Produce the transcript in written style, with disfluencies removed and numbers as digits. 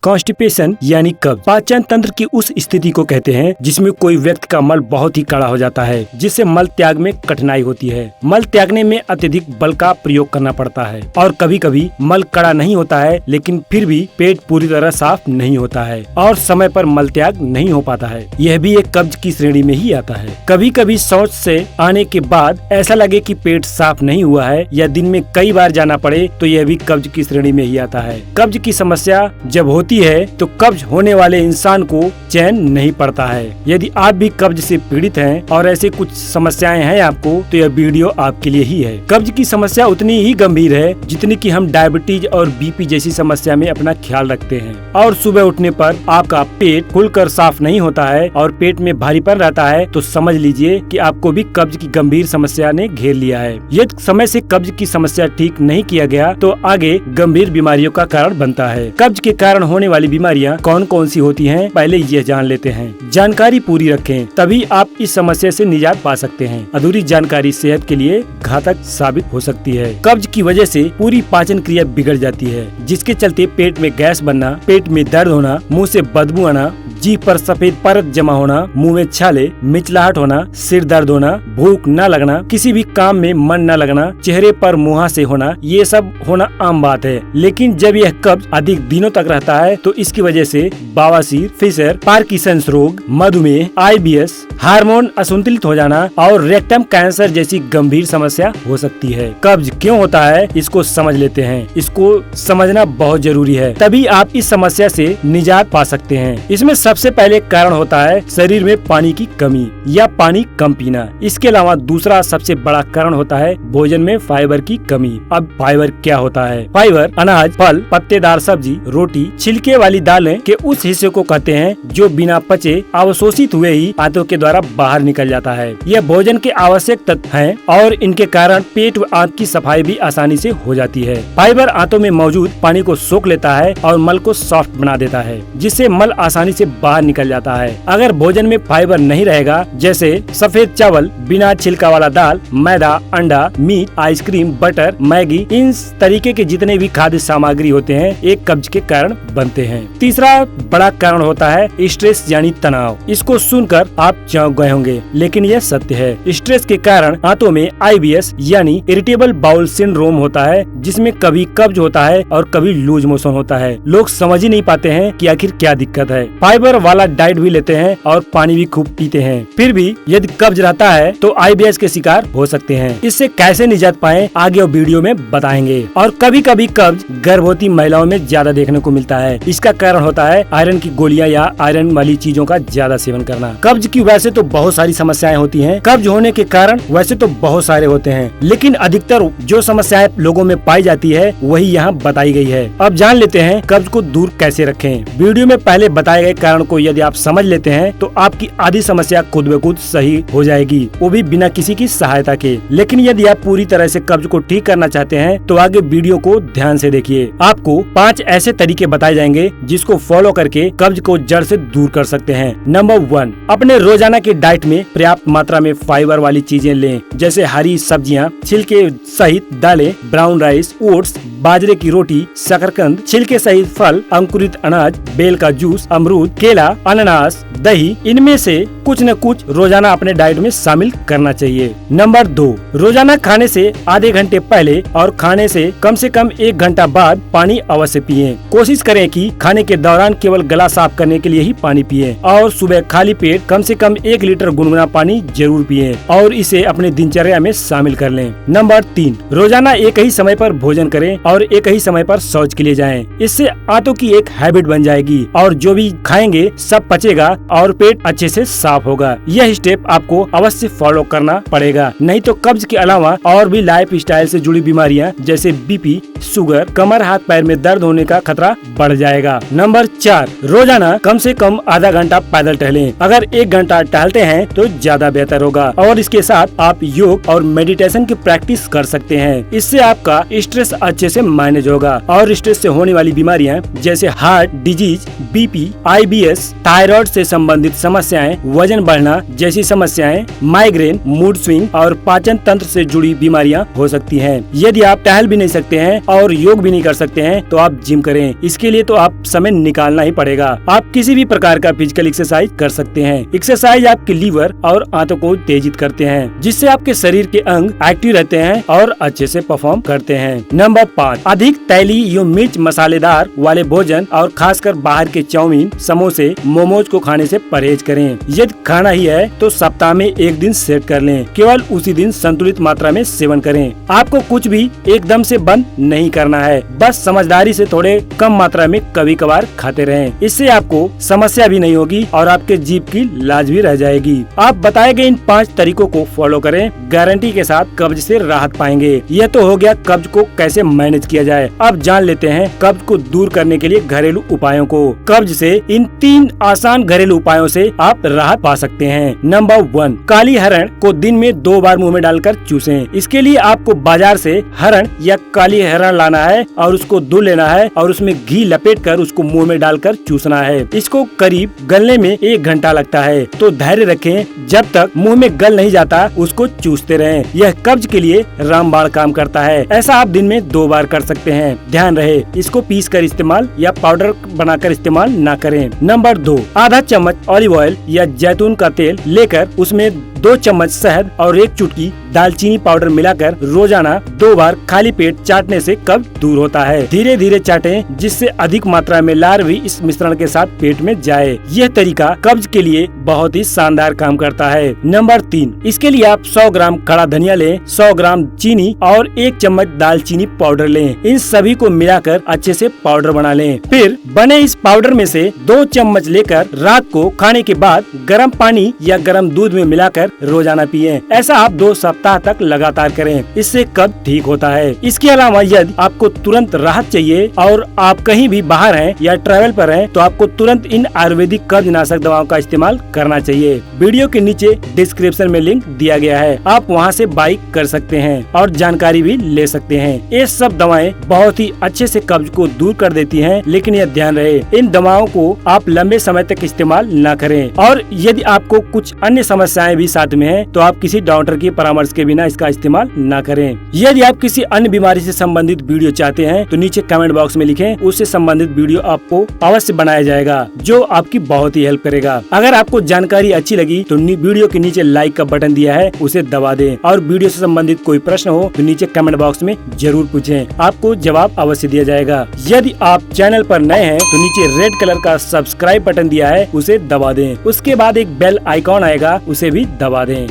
Constipation यानी कब्ज पाचन तंत्र की उस स्थिति को कहते हैं जिसमें कोई व्यक्ति का मल बहुत ही कड़ा हो जाता है, जिससे मल त्याग में कठिनाई होती है। मल त्यागने में अत्यधिक बल का प्रयोग करना पड़ता है और कभी कभी मल कड़ा नहीं होता है, लेकिन फिर भी पेट पूरी तरह साफ नहीं होता है और समय पर मल त्याग नहीं हो पाता है। यह भी एक कब्ज की श्रेणी में ही आता है। कभी कभी शौच से आने के बाद ऐसा लगे कि पेट साफ नहीं हुआ है या दिन में कई बार जाना पड़े तो यह भी कब्ज की श्रेणी में ही आता है। कब्ज की समस्या जब होती है तो कब्ज होने वाले इंसान को चैन नहीं पड़ता है। यदि आप भी कब्ज से पीड़ित हैं और ऐसे कुछ समस्याएं हैं आपको, तो यह वीडियो आपके लिए ही है। कब्ज की समस्या उतनी ही गंभीर है जितनी कि हम डायबिटीज और बीपी जैसी समस्या में अपना ख्याल रखते हैं। और सुबह उठने पर आपका पेट खुलकर साफ नहीं होता है और पेट में भारीपन रहता है तो समझ लीजिए कि आपको भी कब्ज की गंभीर समस्या ने घेर लिया है। यदि समय से कब्ज की समस्या ठीक नहीं किया गया तो आगे गंभीर बीमारियों का कारण बनता है। कब्ज के कारण होने वाली बीमारियां कौन कौन सी होती हैं, पहले यह जान लेते हैं। जानकारी पूरी रखें, तभी आप इस समस्या से निजात पा सकते हैं। अधूरी जानकारी सेहत के लिए घातक साबित हो सकती है। कब्ज की वजह से पूरी पाचन क्रिया बिगड़ जाती है, जिसके चलते पेट में गैस बनना, पेट में दर्द होना, मुंह से बदबू आना, जीभ पर सफेद परत जमा होना, मुंह में छाले, मिचलाहट होना, सिर दर्द होना, भूख न लगना, किसी भी काम में मन न लगना, चेहरे पर मुहासे होना, ये सब होना आम बात है। लेकिन जब यह कब्ज अधिक दिनों तक रहता है तो इसकी वजह से बवासीर, फिशर, पार्किंसंस रोग, मधुमेह, IBS, हार्मोन असंतुलित हो जाना और रेक्टम कैंसर जैसी गंभीर समस्या हो सकती है। कब्ज क्यों होता है इसको समझ लेते हैं। इसको समझना बहुत जरूरी है, तभी आप इस समस्या से निजात पा सकते हैं। इसमें सबसे पहले कारण होता है शरीर में पानी की कमी या पानी कम पीना। इसके अलावा दूसरा सबसे बड़ा कारण होता है भोजन में फाइबर की कमी। अब फाइबर क्या होता है? फाइबर अनाज, फल, पत्तेदार सब्जी, रोटी, छिलके वाली दालें के उस हिस्से को कहते हैं जो बिना पचे अवशोषित हुए ही आंतों के द्वारा बाहर निकल जाता है। यह भोजन के आवश्यक तत्व हैं और इनके कारण पेट व आंत की सफाई भी आसानी से हो जाती है। फाइबर आंतों में मौजूद पानी को सोख लेता है और मल को सॉफ्ट बना देता है, जिससे मल आसानी से बाहर निकल जाता है। अगर भोजन में फाइबर नहीं रहेगा, जैसे सफेद चावल, बिना छिलका वाला दाल, मैदा, अंडा, मीट, आइसक्रीम, बटर, मैगी, इन तरीके के जितने भी खाद्य सामग्री होते हैं एक कब्ज के कारण बनते हैं। तीसरा बड़ा कारण होता है स्ट्रेस यानी तनाव। इसको सुनकर आप चौंक गए होंगे, लेकिन यह सत्य है। स्ट्रेस के कारण आंतों में IBS यानी इरिटेबल बाउल सिंड्रोम होता है, जिसमें कभी कब्ज होता है और कभी लूज मोशन होता है। लोग समझ ही नहीं पाते हैं कि आखिर क्या दिक्कत है। फाइबर वाला डाइट भी लेते हैं और पानी भी खूब पीते हैं, फिर भी यदि कब्ज रहता है तो IBS के शिकार हो सकते हैं। इससे कैसे निजात पाएं आगे वीडियो में बताएंगे। और कभी कभी कब्ज गर्भवती महिलाओं में ज्यादा देखने को मिलता है। इसका कारण होता है आयरन की गोलियां या आयरन वाली चीजों का ज्यादा सेवन करना। कब्ज की वैसे तो बहुत सारी समस्याएं होती हैं। कब्ज होने के कारण वैसे तो बहुत सारे होते हैं, लेकिन अधिकतर जो समस्याएं लोगों में पाई जाती है वही यहाँ बताई गई है। अब जान लेते हैं कब्ज को दूर कैसे रखें। वीडियो में पहले बताए गए कारण को यदि आप समझ लेते हैं तो आपकी आधी समस्या खुद ब खुद सही हो जाएगी, वो भी बिना किसी की सहायता के। लेकिन यदि आप पूरी तरह से कब्ज को ठीक करना चाहते हैं तो आगे वीडियो को ध्यान से देखिए। आपको 5 ऐसे तरीके बताए जाएंगे जिसको फॉलो करके कब्ज को जड़ से दूर कर सकते हैं। नंबर 1, अपने रोजाना के डाइट में पर्याप्त मात्रा में फाइबर वाली चीजें लें, जैसे हरी सब्जियां, छिलके सहित दालें, ब्राउन राइस, ओट्स, बाजरे की रोटी, शकरकंद, छिलके सहित फल, अंकुरित अनाज, बेल का जूस, अमरूद, केला, अनानास, दही, इनमें से कुछ न कुछ रोजाना अपने डाइट में शामिल करना चाहिए। नंबर 2, रोजाना खाने से आधे घंटे पहले और खाने से कम 1 घंटा बाद पानी अवश्य पिएं। कोशिश करें कि खाने के दौरान केवल गला साफ करने के लिए ही पानी पिएं और सुबह खाली पेट कम से कम 1 लीटर गुनगुना पानी जरूर पिएं और इसे अपने दिनचर्या में शामिल कर लें। नंबर 3, रोजाना एक ही समय पर भोजन करें और एक ही समय पर शौच के लिए जाएं। इससे आंतों की एक हैबिट बन जाएगी और जो भी खाएंगे सब पचेगा और पेट अच्छे से साफ होगा। यह स्टेप आपको अवश्य फॉलो करना पड़ेगा, नहीं तो कब्ज के अलावा और भी लाइफ स्टाइल से जुड़ी बीमारियां जैसे BP, शुगर, कमर, हाथ पैर में दर्द होने का खतरा बढ़ जाएगा। नंबर 4, रोजाना कम से कम आधा घंटा पैदल टहलें। अगर 1 घंटा टहलते हैं तो ज्यादा बेहतर होगा और इसके साथ आप योग और मेडिटेशन की प्रैक्टिस कर सकते हैं। इससे आपका स्ट्रेस अच्छे से मैनेज होगा और स्ट्रेस से होने वाली बीमारियां जैसे heart disease, BP, IBS, thyroid से संबंधित समस्याएं, वजन बढ़ना जैसी समस्याएं, माइग्रेन, मूड स्विंग और पाचन तंत्र से जुड़ी बीमारियां हो सकती हैं। यदि आप टहल भी नहीं सकते हैं और योग भी नहीं कर सकते हैं तो आप जिम करें। इसके लिए तो आप समय निकालना ही पड़ेगा। आप किसी भी प्रकार का फिजिकल एक्सरसाइज कर सकते हैं। एक्सरसाइज आपके लीवर और आंतों को उत्तेजित करते हैं, जिससे आपके शरीर के अंग एक्टिव रहते हैं और अच्छे से परफॉर्म करते हैं। नंबर 5, अधिक तैली या मिर्च मसालेदार वाले भोजन और खासकर बाहर के चाउमीन, समोसे, मोमोज को खाने से परहेज करें। यदि खाना ही है तो सप्ताह में एक दिन सेट कर लें। केवल उसी दिन संतुलित मात्रा में सेवन करें। आपको कुछ भी एकदम से बंद नहीं करना है, बस समझदारी से थोड़े कम मात्रा में कभी कभार खाते रहें। इससे आपको समस्या भी नहीं होगी और आपके जीभ की लाज भी रह जाएगी। आप बताए गए इन 5 तरीकों को फॉलो करें, गारंटी के साथ कब्ज से राहत पाएंगे। यह तो हो गया कब्ज को कैसे मैनेज किया जाए। अब जान लेते हैं कब्ज को दूर करने के लिए घरेलू उपायों को। कब्ज से इन 3 आसान घरेलू उपायों से आप राहत पा सकते हैं। नंबर 1, काली हरण को दिन में 2 बार मुंह में डालकर चूसें। इसके लिए आपको बाजार से हरण या काली हरण लाना है और उसको धुल लेना है और उसमें घी लपेटकर उसको मुंह में डालकर चूसना है। इसको करीब गलने में 1 घंटा लगता है, तो धैर्य रखें। जब तक मुंह में गल नहीं जाता उसको चूसते रहें। यह कब्ज के लिए रामबाण काम करता है। ऐसा आप दिन में 2 बार कर सकते हैं। ध्यान रहे इसको पीस कर इस्तेमाल या पाउडर बनाकर इस्तेमाल ना करें। नंबर 2, आधा चम्मच ऑलिव ऑयल या जैतून का तेल लेकर उसमें 2 चम्मच शहद और 1 चुटकी दालचीनी पाउडर मिलाकर रोजाना 2 बार खाली पेट चाटने से कब्ज दूर होता है। धीरे धीरे चाटें, जिससे अधिक मात्रा में लार भी इस मिश्रण के साथ पेट में जाए। यह तरीका कब्ज के लिए बहुत ही शानदार काम करता है। नंबर 3, इसके लिए आप 100 ग्राम खड़ा धनिया लें, 100 ग्राम चीनी और 1 चम्मच दालचीनी पाउडर लें। इन सभी को मिलाकर अच्छे से पाउडर बना लें। फिर बने इस पाउडर में से 2 चम्मच लेकर रात को खाने के बाद गर्म पानी या गर्म दूध में मिलाकर रोजाना पिएं। ऐसा आप 2 सप्ताह तक लगातार करें, इससे कब्ज ठीक होता है। इसके अलावा यदि आपको तुरंत राहत चाहिए और आप कहीं भी बाहर हैं या ट्रैवल पर हैं, तो आपको तुरंत इन आयुर्वेदिक कब्ज नाशक दवाओं का इस्तेमाल करना चाहिए। वीडियो के नीचे डिस्क्रिप्शन में लिंक दिया गया है, आप वहां से बाई कर सकते हैं और जानकारी भी ले सकते हैं। ये सब दवाएं बहुत ही अच्छे से कब्ज को दूर कर देती हैं, लेकिन यह ध्यान रहे इन दवाओं को आप लंबे समय तक इस्तेमाल न करें। और यदि आपको कुछ अन्य समस्याएं भी साथ में है तो आप किसी डॉक्टर की परामर्श के बिना इसका इस्तेमाल न करें। यदि आप किसी अन्य बीमारी से संबंधित वीडियो चाहते हैं तो नीचे कमेंट बॉक्स में लिखें, उससे संबंधित वीडियो आपको अवश्य बनाया जाएगा, जो आपकी बहुत ही हेल्प करेगा। अगर आपको जानकारी अच्छी लगी तो वीडियो के नीचे लाइक का बटन दिया है उसे दबा दें और वीडियो से संबंधित कोई प्रश्न हो तो नीचे कमेंट बॉक्स में जरूर पूछें, आपको जवाब अवश्य दिया जाएगा। यदि आप चैनल पर नए हैं तो नीचे रेड कलर का सब्सक्राइब बटन दिया है उसे दबा दें। उसके बाद एक बेल आइकॉन आएगा, उसे भी दबा दें।